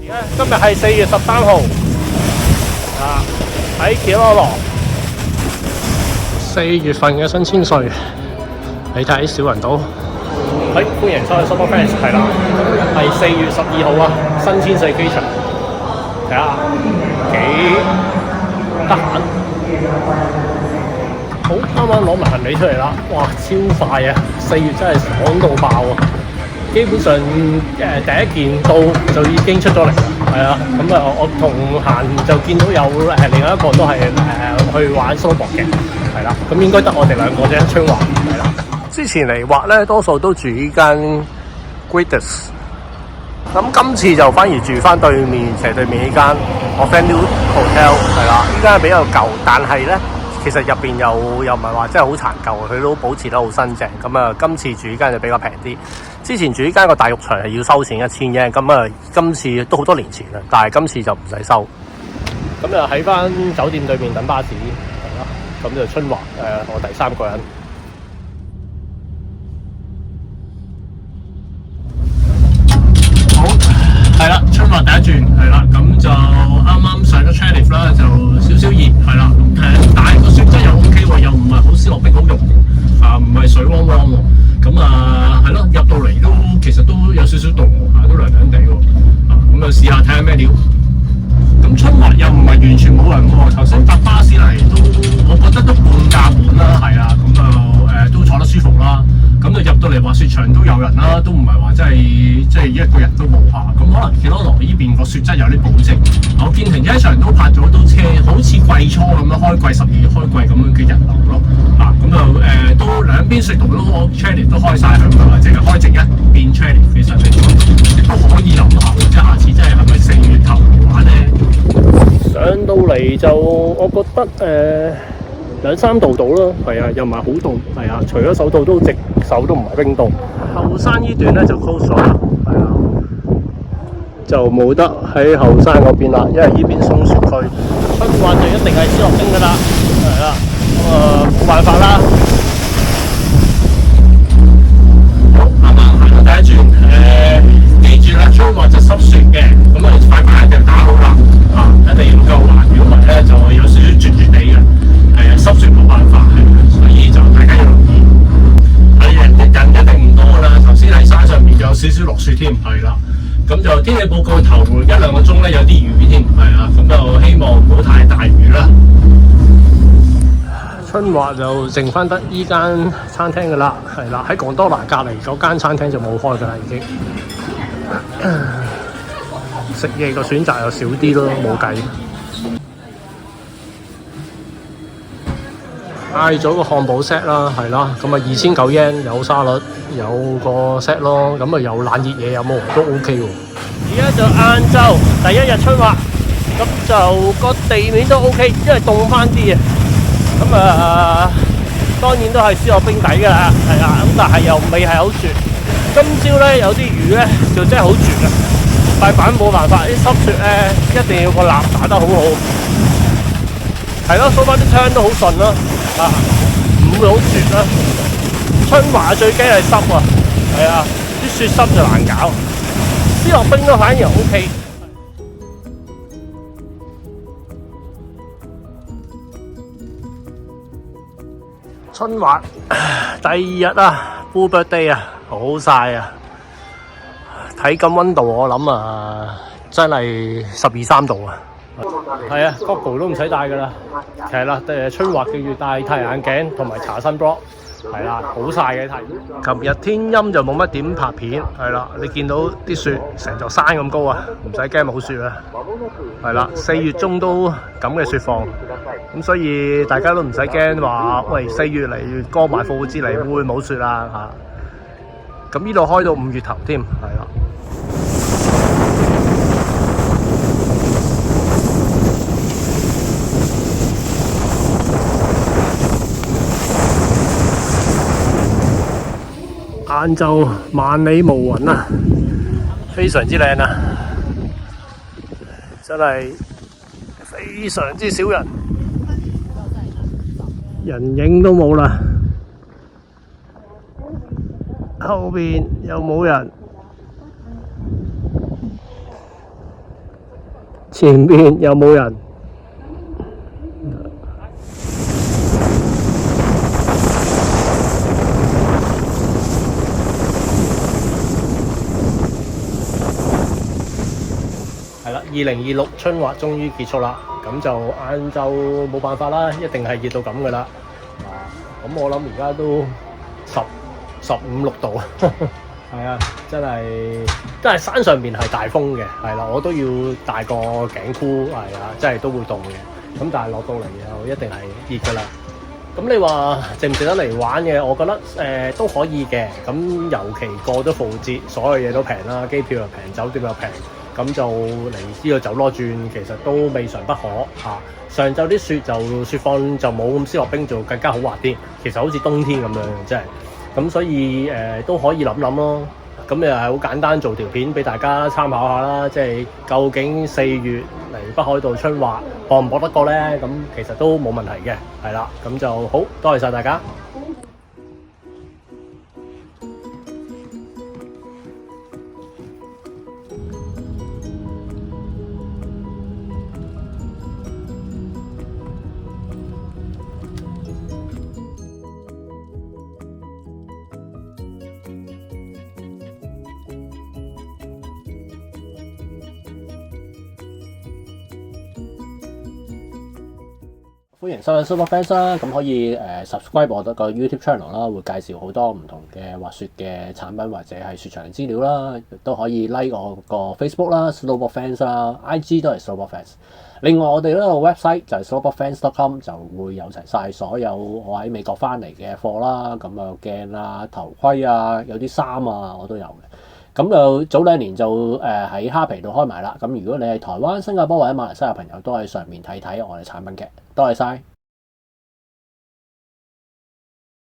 今日係4月13號啊，喺奇羅羅4月份嘅新千歲，你睇小人島。歡迎收睇 Super Fans， 係啦，係4月12號啊，新千歲機場，睇下幾得閒。好，啱啱攞埋行李出嚟啦，哇，超快啊！4月真係爽到爆啊！基本上第一件到就已經出咗嚟啦，係啊，咁啊我同行就見到有另外一個都係去玩蘇博嘅，係啦，咁應該得我哋兩個啫，春華係啦。之前嚟畫咧，多數都住呢間 Gratis， 咁今次就反而住翻對面斜對面呢間我 friend New Hotel 係啦，呢間比較舊，但係咧。其實入邊又唔係話真係好殘舊，佢都保持得好新淨。咁啊，今次住呢間就比較平啲。之前住呢間個大浴場係要收錢1000嘅，咁啊，今次都好多年前啦，但係今次就唔使收。咁就喺翻酒店對面等巴士，係啦。咁就春華我第3個人。好，係啦，春華第一轉係啦，咁就啱啱上咗 Chairlift 啦，就少少熱係啦。但係個雪質又 OK 喎，又唔係好斯諾冰好溶啊，唔係水汪汪喎。咁啊係咯，入到嚟都其實都有少少凍喎，都涼涼地喎。咁就試下睇下咩料。咁春華又唔係完全冇人喎，頭先搭巴士嚟都我覺得都半價滿啦，係啊，咁就都坐得舒服啦。咁就入到嚟滑雪場都有人啦，都唔係話真係一個人都冇下。咁可能奇羅羅呢邊個雪質有啲保證。我見停車場都泊咗都車，好似季初咁樣開季12月開季咁樣嘅人流咯。咁就都兩邊雪道都 Chairlift 都開晒，唔係話淨係開正一邊 Chairlift， 其實你都可以諗下，即係下次真係咪4月頭嚟玩咧？上到嚟就我覺得2-3度到啦，係啊，又唔係好凍，係啊，除咗手套都直手都唔係冰凍。後山呢段咧就 close 咗啦，係啊，就冇得喺後山嗰邊啦，因為呢邊鬆雪區。春華就一定係斯諾冰噶啦，係啦，冇辦法啦。好，啱啱行到第一轉，記住啦，春華就濕雪嘅，咁啊塊板一定打好啦，一定要夠滑，如果唔係咧就有少少絕絕地嘅。濕雪冇辦法，所以就大家要留意。人一定唔多啦，頭先喺山上面有少少落雪添，係啦。咁就天氣報告頭1-2個鐘咧有啲雨添，係啊。咁就希望唔好太大雨啦。春華就剩翻得依間餐廳噶啦，係啦。喺廣多拿隔離嗰間餐廳就冇開噶啦，已經。食嘢個選擇又少啲咯，冇計。嗌咗個漢堡 set 啦，係啦，咁啊2900 yen 有沙律，有個 set 咯，咁啊有冷熱嘢有冇都 OK 喎。而家就晏晝第1日春華，咁就個地面都 OK，因為凍翻啲啊。咁當然都係斯諾冰底㗎啦，係啊，咁但係又未係好絕。今朝咧有啲雨咧就真係好絕啊，塊板冇辦法，啲濕雪咧一定要個蠟打得好好。係咯，掃翻啲窗都好順咯。唔會好絕啦。春華最驚係濕啊，係啊，啲雪濕就難搞。斯諾冰都反而 OK。春華第2日啊 ，Full Birthday 啊，好曬啊！睇緊溫度，我諗真係12-13度啊。係啊 ，Goggle 都唔使戴噶啦，係啦，春華記住戴太陽眼鏡同埋搽sunblock，係啦，好曬嘅睇。琴日天陰就冇乜點拍片，係啦，你見到啲雪成座山咁高啊，唔使驚冇雪啊，係啦，4月中都咁嘅雪況，咁所以大家都唔使驚話，喂4月嚟過埋復活節嚟會冇雪啊嚇，咁呢度開到5月頭添，係啦。晏晝萬里無雲啊，非常之靚啊，真係非常之少人，人影都冇啦，後邊又冇人，前邊有冇人？係啦，2026春畫終於結束啦，咁就晏晝冇辦法啦，一定係熱到咁噶啦。咁我諗而家都15、16度，係啊，真係山上邊係大風嘅，係啦，我都要帶個頸箍，係啊，真係都會凍嘅。咁但係落到嚟又一定係熱噶啦。咁你話值唔值得嚟玩嘅？我覺得都可以嘅。咁尤其過咗復活節，所有嘢都平啦，機票又平，酒店又平。咁就嚟呢個走囉轉，其實都未嘗不可嚇。上晝啲雪況就冇咁絲滑冰，就更加好滑啲。其實好似冬天咁樣，真係。咁所以都可以諗諗咯。咁又係好簡單做條片俾大家參考下啦。即係究竟4月嚟北海道春畫搏唔搏得過咧？咁其實都冇問題嘅，係啦。咁就好，多謝晒大家。歡迎收睇 Superfans 啦，咁可以subscribe 我個 YouTube channel 啦，會介紹好多唔同嘅滑雪嘅產品或者係雪場嘅資料啦，亦都可以 like 我個 Facebook 啦 ，Superfans 啦 ，IG 都係 Superfans。另外我哋呢個 website 就係 superfans.com 就會有齊晒所有我喺美國翻嚟嘅貨啦，咁啊鏡啊、頭盔啊、有啲衫啊我都有嘅。咁就早2年就喺蝦皮度開埋啦。咁如果你係台灣、新加坡或者馬來西亞朋友，都喺上面睇睇我哋產品嘅。多謝晒。